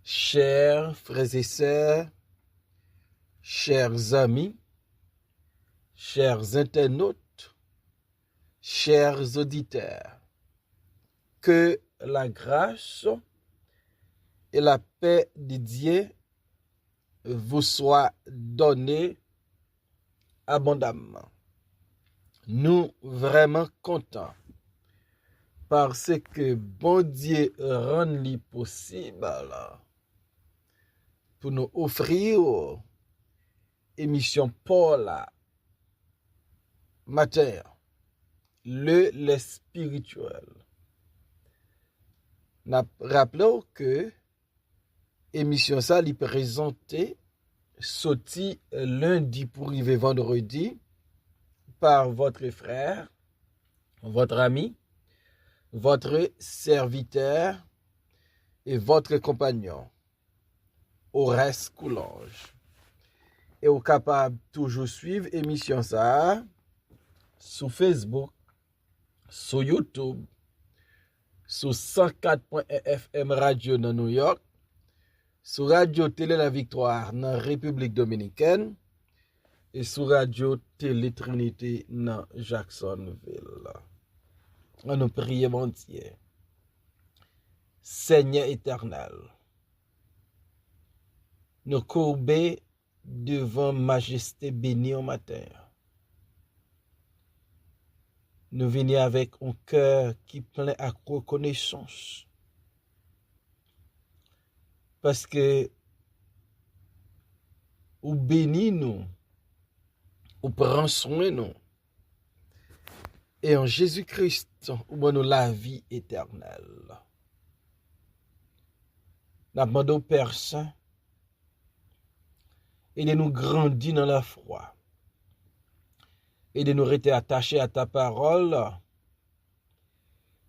Chers frères et sœurs, chers amis, chers internautes, chers auditeurs, que la grâce et la paix de Dieu vous soient données abondamment. Nous vraiment contents parce que bon Dieu rend possible pour nous offrir émission pour la matin, le spirituel. Rappelons que émission ça li présenté sorti lundi pour arriver vendredi par votre frère, votre ami, votre serviteur et votre compagnon, Horace Coulange. Et vous capable toujours suivre émission ça sur Facebook, sur YouTube, sur 104.1 FM Radio dans New York, sur Radio Télé La Victoire dans République Dominicaine et sur Radio Télé Trinité dans Jacksonville. On nous prie, mon Dieu. Seigneur éternel, nous courbons devant majesté bénie au matin. Nous venons avec un cœur qui plein à reconnaissance. Parce que ou bénis nous, ou prend soin nous. Et en Jésus-Christ, ou nous la vie éternelle. Nous demandons au Père Saint, et de nous grandir dans la foi. Et de nous rester attachés à ta parole.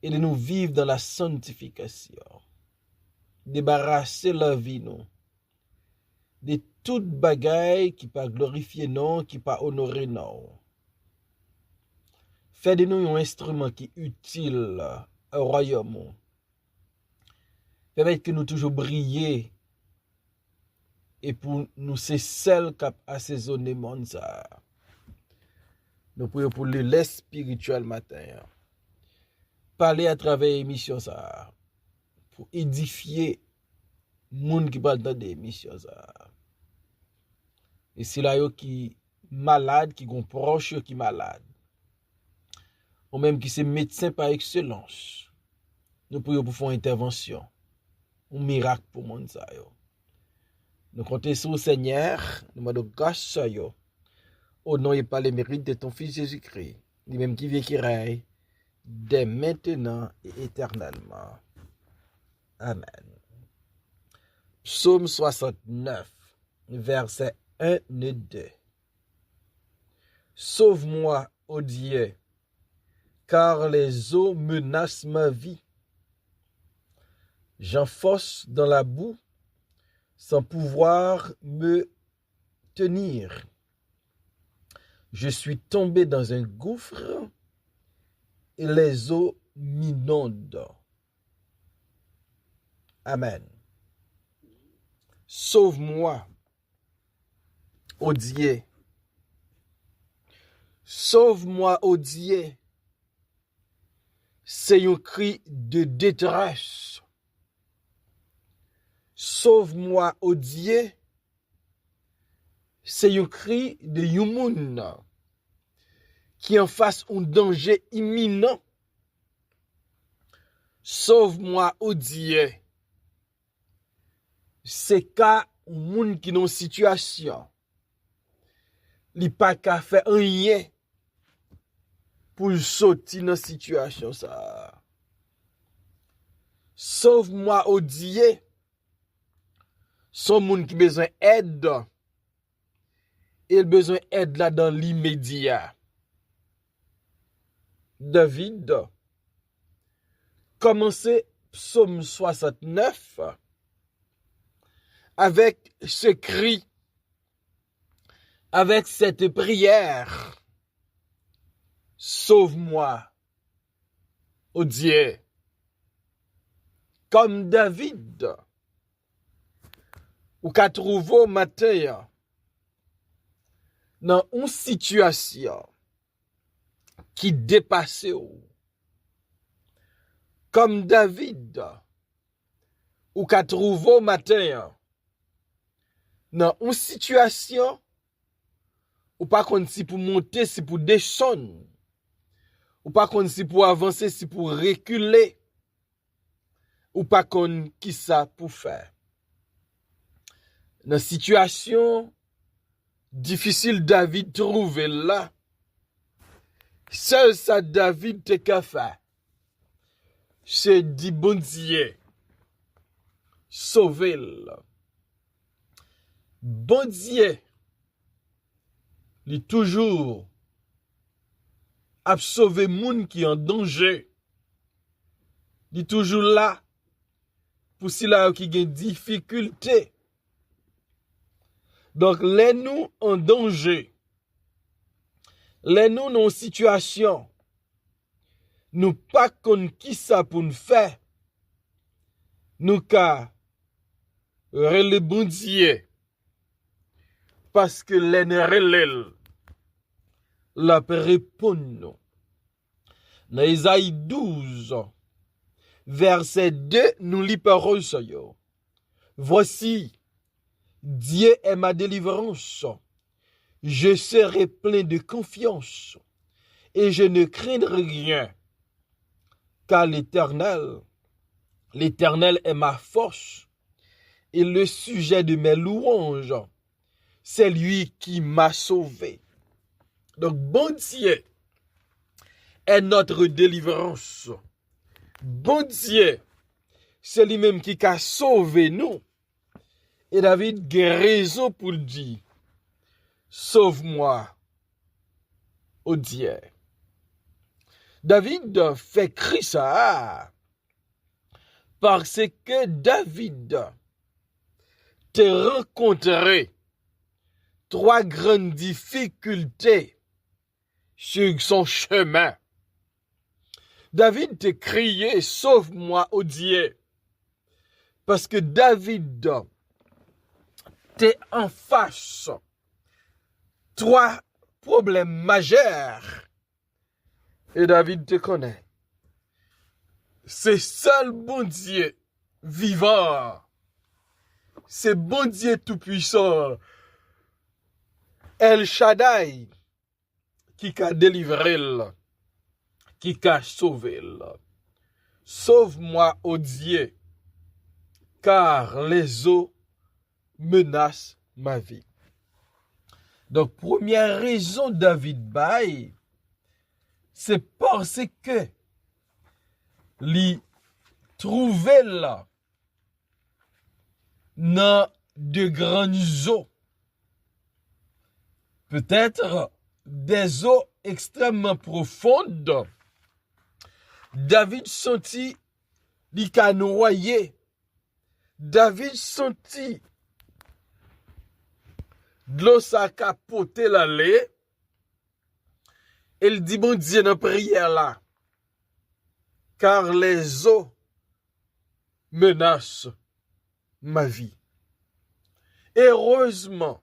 Et de nous vivre dans la sanctification. Débarrasser la vie, nous. De toute bagaille qui pas glorifier non, qui pas honorer non. Fais de nous un instrument qui est utile au royaume. Permettre que nous toujours briller. Et pour nous, c'est celle qui a assaisonné le monde. Nous prions pour le lait spirituel matin. Parler à travers l'émission ça. Pour édifier le monde qui parle dans des émissions. Et c'est là qui malade, qui ont proche qui malade. Ou même qui c'est médecin par excellence. Nous prions pour faire une intervention. Un miracle pour le monde. Nous comptons sur le Seigneur. Nous demandons grâce sur vous. Au nom et par les mérites de ton Fils Jésus-Christ. Lui-même qui vit qui règne dès maintenant et éternellement. Amen. Psaume 69, versets 1 et 2. Sauve-moi, ô Dieu, car les eaux menacent ma vie. J'enfonce dans la boue sans pouvoir me tenir. Je suis tombé dans un gouffre et les eaux m'inondent. Amen. Sauve-moi, ô Dieu. Sauve-moi, ô Dieu. C'est un cri de détresse. Sauve-moi, ô Dieu. C'est un cri de Yumun qui en face un danger imminent. Sauve-moi, ô Dieu. C'est qu'à un monde qui est dans situation. Il pas qu'à faire rien pour sortir dans situation ça. Sauve-moi, ô Dieu. Son monde qui besoin d'aide. Il a besoin d'aide là dans l'immédiat. David, commencez psaume 69 avec ce cri, avec cette prière. Sauve-moi, ô Dieu. Comme David, ou ka trouvo matin dans une situation qui dépasse ou. Comme David, ou ka trouvo matin dans une situation ou pas kon si pour monter, si pour descendre, ou pas kon si pour avancer, si pour reculer, ou pas kon qui ça pour faire. Dans situation difficile David trouve là, seul ça David te ka faire, c'est dit bon Dieu, sauver-le. Bon Dieu, il toujours a sauvé moun qui en danger. Il est toujours là pour si là qui gen difficulté. Donc les nous en danger, les nous dans situation, nous pas kon qui ça pour nous faire. Nous ka rele bon Dieu parce que les relèl la répond nous. Dans Isaïe 12, verset 2, nous lit parole sur yo. Voici, Dieu est ma délivrance. Je serai plein de confiance et je ne craindrai rien. Car l'Éternel est ma force et le sujet de mes louanges. C'est lui qui m'a sauvé. Donc, bon Dieu est notre délivrance. Bon Dieu, c'est lui-même qui a sauvé nous. Et David a raison pour le dire. Sauve-moi, ô Dieu. David fait cri ça parce que David t'a rencontré 3 grandes difficultés sur son chemin. David t'a crié, sauve-moi, ô Dieu. Parce que David t'es en face 3 problèmes majeurs. Et David te connaît. C'est seul bon Dieu vivant. C'est bon Dieu tout-puissant. El Shaddai qui t'a délivré, qui t'a sauvé. Sauve-moi, ô Dieu, car les eaux menacent ma vie. Donc, première raison David baille, c'est parce que li trouvait là dans de grandes eaux. Peut-être des eaux extrêmement profondes. David sentit li ka noyé. David sentit de l'eau sa capoté la lait. Il dit bon Dieu dans prière là. Car les eaux menacent ma vie. Heureusement,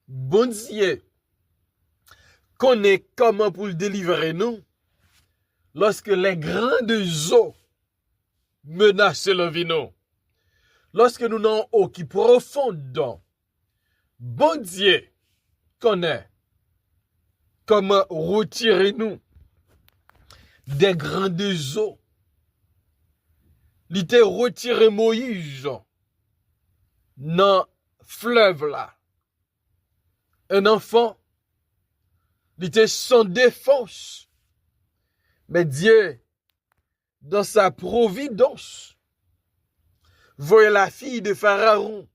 bon Dieu connaît comment pour le délivrer nous lorsque les grandes eaux menacent la vie nous. Lorsque nous n'avons eau qui profonde, bon Dieu connaît comment retirer nous des grandes eaux. Il était retiré Moïse dans fleuve là. Un enfant, il était sans défense. Mais Dieu, dans sa providence, voyait la fille de Pharaon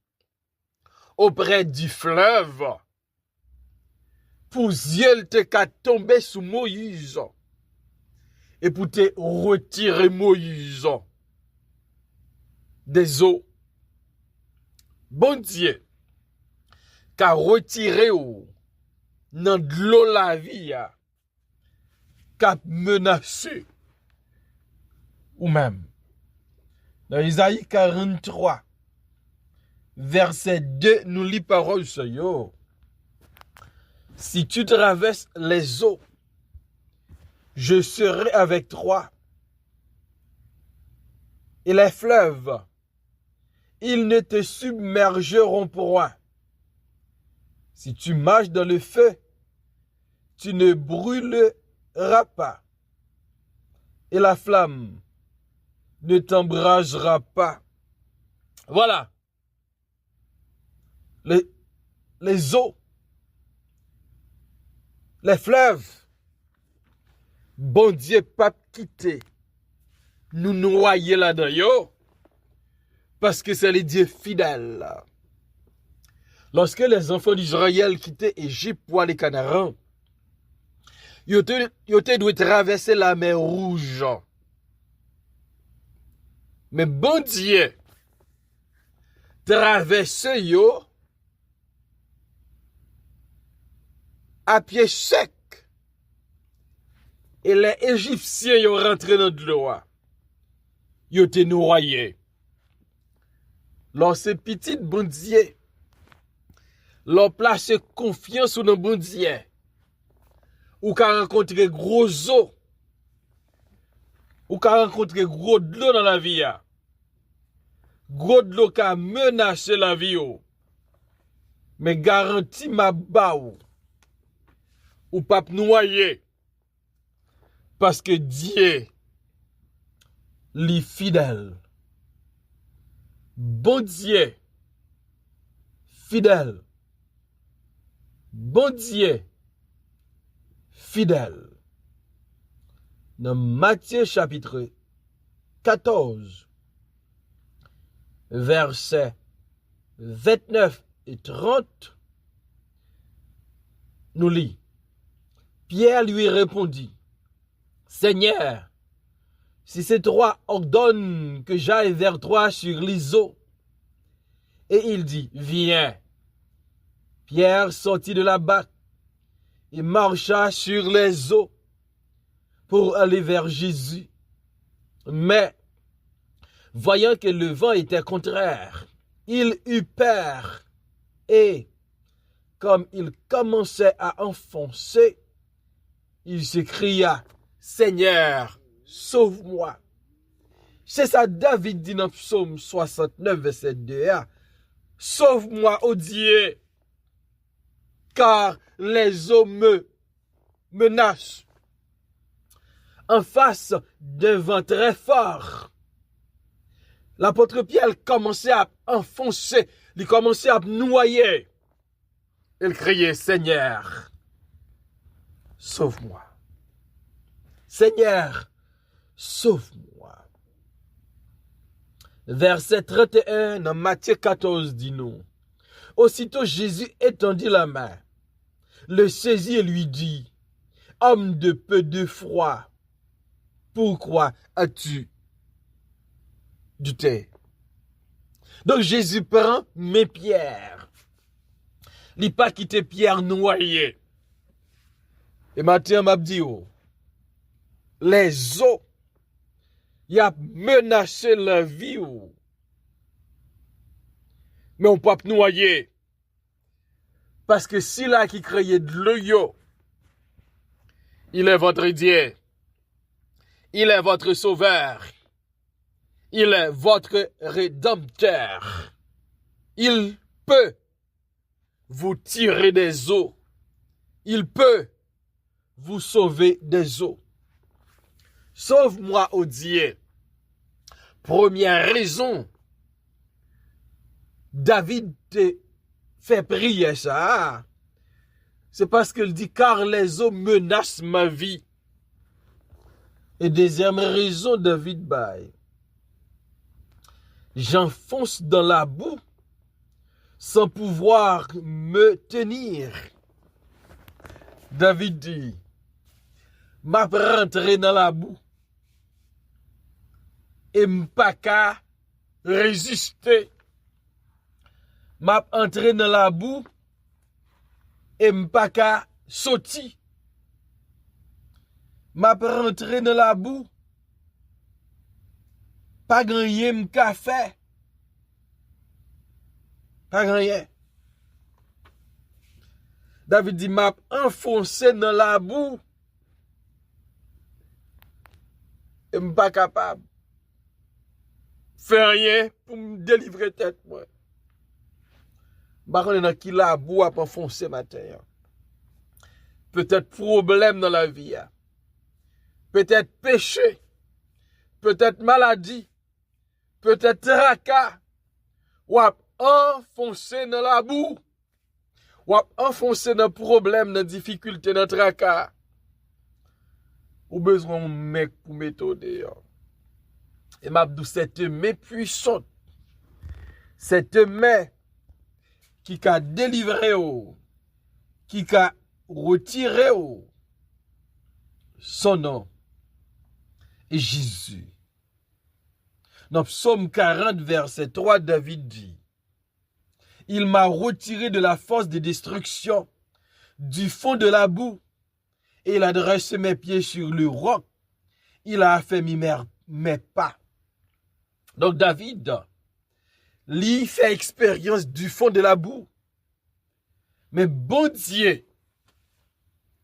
auprès du fleuve pour Dieu te ka tomber sous Moïse et pour te retirer Moïse des eaux. Bon Dieu, qu'a retiré ou dans de l'eau la vie, qu'a menacé ou même. Dans Isaïe 43, verset 2, nous lit parole ça yo. Si tu traverses les eaux, je serai avec toi. Et les fleuves, ils ne te submergeront point. Si tu marches dans le feu, tu ne brûleras pas. Et la flamme ne t'embrasera pas. Voilà. Les eaux, les fleuves, bon Dieu pas quitter, nous noyer là-dedans, yo, parce que c'est les dieux fidèles. Lorsque les enfants d'Israël quittaient Égypte pour aller Canaan, ils devaient traverser la mer Rouge. Mais bon Dieu, traverse yo à pied sec. Et les Égyptiens sont rentrés dans l'eau. Ils ont été noyés. Lorsque petit bon Dieu, leur place confiance dans bon Dieu, ou qu'a rencontré gros eau, ou qu'a rencontré gros de l'eau dans la vie, gros de l'eau qui a menacé la vie, mais garanti ma baou, ou pas noyer, parce que Dieu, li fidèle. Bon Dieu, fidèle. Bon Dieu, fidèle. Dans Matthieu chapitre 14, versets 29 et 30, nous lit. Pierre lui répondit, Seigneur, si c'est toi, ordonne que j'aille vers toi sur les eaux. Et il dit, viens. Pierre sortit de la barque et marcha sur les eaux pour aller vers Jésus. Mais, voyant que le vent était contraire, il eut peur et, comme il commençait à enfoncer, il s'écria, Seigneur, sauve-moi. C'est ça David dit dans Psaume 69, verset 2. Sauve-moi, ô Dieu, car les eaux me menacent. En face d'un vent très fort, l'apôtre Pierre commençait à enfoncer, il commençait à noyer. Il criait, Seigneur, sauve-moi. Seigneur, sauve-moi. Verset 31 dans Matthieu 14 dit nous. Aussitôt Jésus étendit la main, le saisit et lui dit, homme de peu de foi, pourquoi as-tu douté? Donc Jésus prend mes pierres. Il n'a pas quitté Pierre noyé. Et maintenant, m'a dit, les eaux, il a menacé la vie. Mais on ne peut pas noyer. Parce que si là qui crée de l'eau, il est votre Dieu. Il est votre sauveur. Il est votre rédempteur. Il peut vous tirer des eaux. Il peut vous sauver des eaux. Sauve-moi, ô Dieu. Première raison, David te fait prier ça. C'est parce qu'il dit, car les eaux menacent ma vie. Et deuxième raison, David baille. J'enfonce dans la boue sans pouvoir me tenir. David dit, m'a rentré dans la boue et m'pas qu'à résister. M'a entré dans la boue et m'pas qu'à sortir. M'a rentré dans la boue, pas gagné m'ka fait. Pas rien. David dit, m'a enfoncé dans la boue. Et je pas capable. Faire rien pour me délivrer tête, moi. Par contre, dans qui la boue a enfoncé matin. Peut-être problème dans la vie. Peut-être péché. Peut-être maladie. Peut-être tracas. Ou a enfoncé dans la boue. Ou a enfoncé dans problème, dans difficulté, dans tracas. Ou besoin d'un mec pour mettre dehors. Et m'a dit cette main puissante. Cette main qui a délivré, qui a retiré, son nom est Jésus. Dans Psaume 40, verset 3, David dit, il m'a retiré de la force de destruction, du fond de la boue, et il a dressé mes pieds sur le roc. Il a affermi mes pas. Donc David, lui fait expérience du fond de la boue. Mais bon Dieu,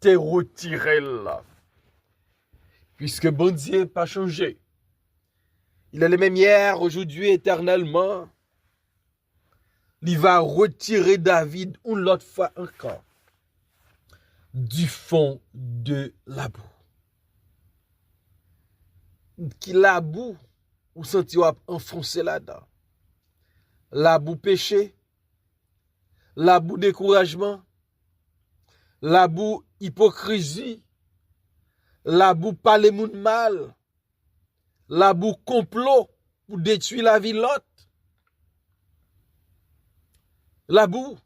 t'es retiré là. Puisque bon Dieu n'a pas changé. Il est le même hier, aujourd'hui, éternellement. Il va retirer David une autre fois encore du fond de la boue. Qui la boue, ou senti enfoncé là-dedans. La boue péché, la boue découragement, la boue hypocrisie, la boue parler moun mal, la boue complot pour détruire la vie l'autre. La boue,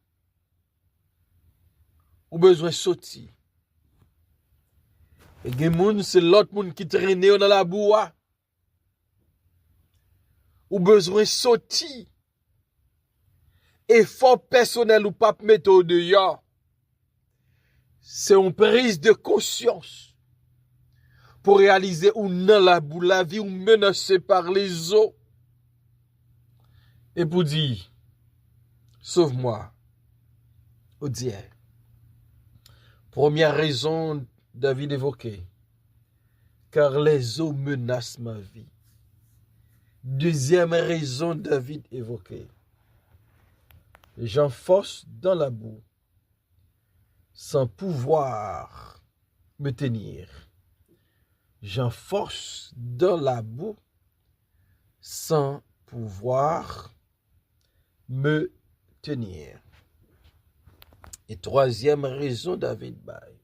ou besoin sortir. Et gen moun, c'est l'autre moun qui traîne dans la boue. Ou besoin sortir. Effort personnel ou pas mettre au dehors. C'est une prise de conscience pour réaliser ou dans la boue la vie ou menacée par les eaux. Et pour dire, sauve-moi. Au Dieu. Première raison, David évoquée. Car les eaux menacent ma vie. Deuxième raison, David évoquée. J'enfonce dans la boue sans pouvoir me tenir. J'enfonce dans la boue sans pouvoir me tenir. Et troisième raison, David baille.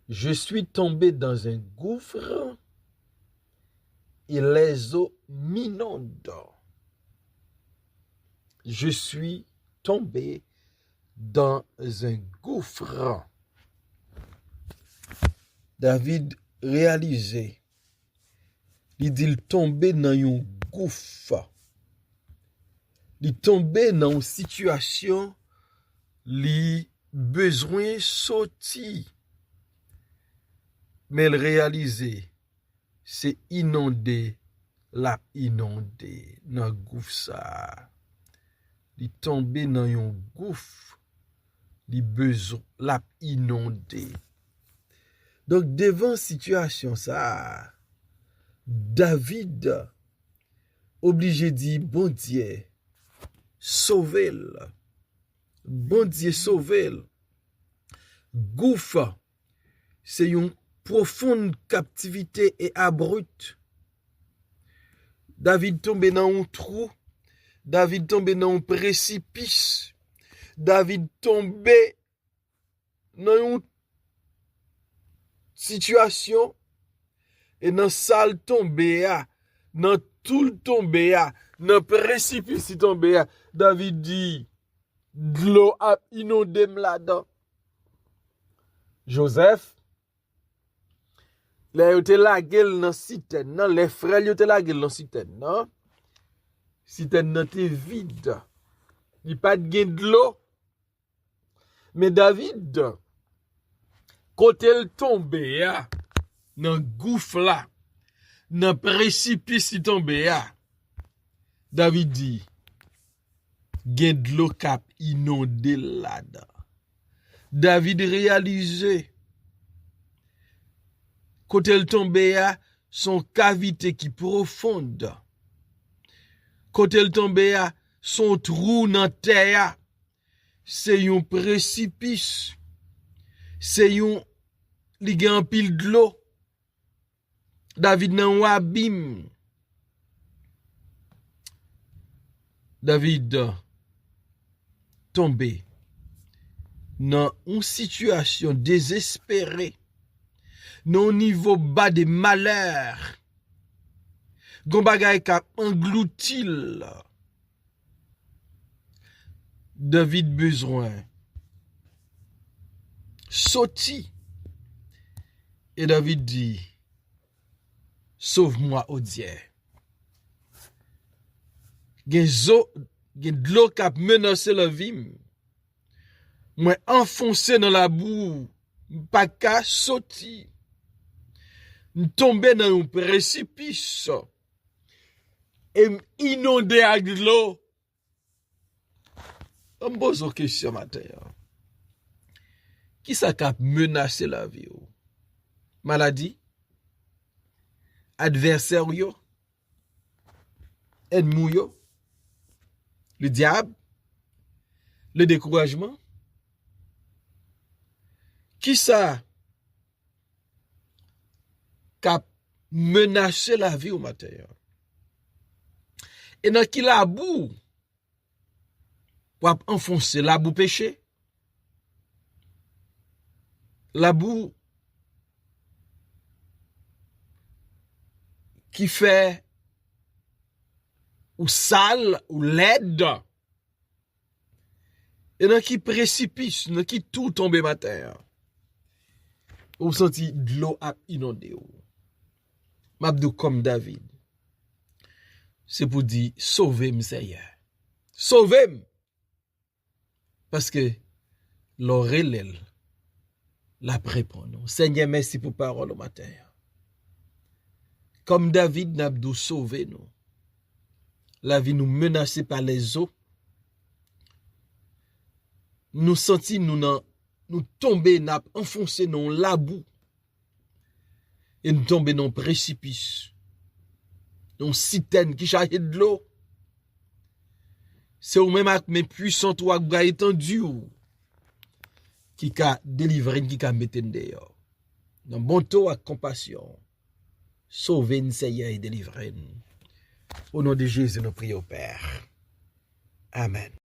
Je suis tombé dans un gouffre et les eaux m'inondent. Je suis tombé dans un gouffre. David réalisait, il dit tombé dans un gouffre. Il tombé dans une situation, il besoin sortir. Mais il réalisait, c'est inondé, la inondé dans le gouffre ça. Il tombé dans un gouffre, il besoin la inondé. Donc devant situation ça, David obligé dit bon Dieu sauvez-le. Bon Dieu sauvez-le. Gouffre, c'est une profonde captivité et abrupte. David tombé dans un trou. David tombé dans un précipice. David tombé dans une situation et dans salle tombé dans tout le tombé dans précipice tombé David dit de l'eau a inondé là-dedans. Joseph là yote la gueule dans citerne non les frères yote la gueule dans citerne non citerne nan te vide il pas de l'eau mais David quand elle tombé dans gouffre là dans précipice tombé David dit gen de l'eau k'ap inondé là-dedans. David réalisé côté le tombé a son cavité qui profonde. Côté le tombé a son trou dans terre, c'est un précipice. C'est un li gen en pile de l'eau. David nan un abîme. David tombé dans une situation désespérée, dans un niveau bas de malheur. Gon bagay ka engloutil. David besoin sorti. Et David dit, sauve-moi, ô Dieu. Gen de l'eau qui a menacé la vie. Moi enfoncé dans la boue, pas qu'à sortir. Tombé dans un précipice. Et inondé avec de l'eau. On me pose une question matin. Qui ça qui a menacé la vie? Maladie? Adversaire yo? Ennemi yo? Le diable? Le découragement? Qui ça qui a menacé la vie au matin? Et dans qui la boue? Pour enfoncer la boue péché? La boue qui fait ou sale ou laide. Et dans qui précipice, dans qui tout tombe matin. Ou senti de l'eau a inondé. M'abdou comme David. C'est pour dire sauvez-moi Seigneur. Sauvez-moi. Parce que l'oreille la répond. Seigneur, merci pour parole au matin. Comme David n'abdou sauvé nous. La vie nous menacée par les eaux. Nous sentis nous tomber, nous enfoncer dans la boue. Et nous tomber dans le précipice. Dans citerne qui charge de l'eau. C'est au même acte, mais puissant ou qui étendu qui a délivré, qui a mis dehors. Dans bon taux à compassion. Sauvez-nous, Seigneur, et délivrez-nous. Au nom de Jésus, nous prions au Père. Amen.